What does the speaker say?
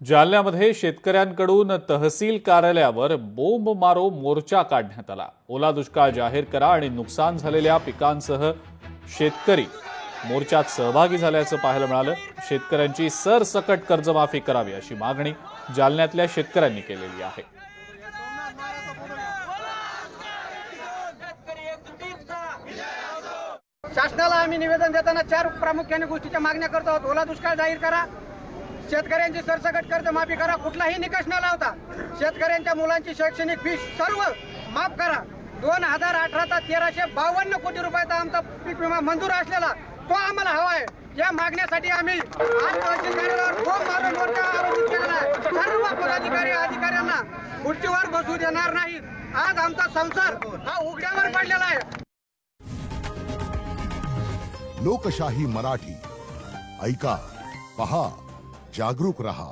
जालन्यामध्ये शेतकऱ्यांकडून तहसील कार्यालयावर बोंब मारो मोर्चा काढण्यात आला। ओला दुष्काळ जाहीर करा आणि नुकसान झालेल्या पिकांसह शेतकरी मोर्चात सहभागी झाल्याचं पाहायला मिळालं। शेतकऱ्यांची सरसकट कर्जमाफी करावी अशी मागणी जालन्यातल्या शेतकऱ्यांनी केलेली आहे। शासनाला आम्ही निवेदन देताना चार प्रामुख्याने गोष्टीच्या मागण्या करतो आहोत। ओला दुष्काळ जाहीर करा, शेतकऱ्यांची सरसकट कर्जमाफी करा, कुठलाही निकष न लावता शेतकऱ्यांच्या मुलांची शैक्षणिक फी सर्व माफ करा। 2018 चा 1352 कोटी रुपयाचा आमचा पीक विमा मंजूर असलेला तो आम्हाला हवा आहे। या मागण्यासाठी आम्ही आज तहसील कार्यालयावर बोंब मारो मोर्चा आयोजित केलेला आहे। सर्व पदाधिकारी अधिकाऱ्यांना खुर्चीवर बसू देणार नाहीत। आज आमचा संसार हा उघड्यावर पडलेला आहे। लोकशाही मराठी ऐका, पहा, जागरूक रहा।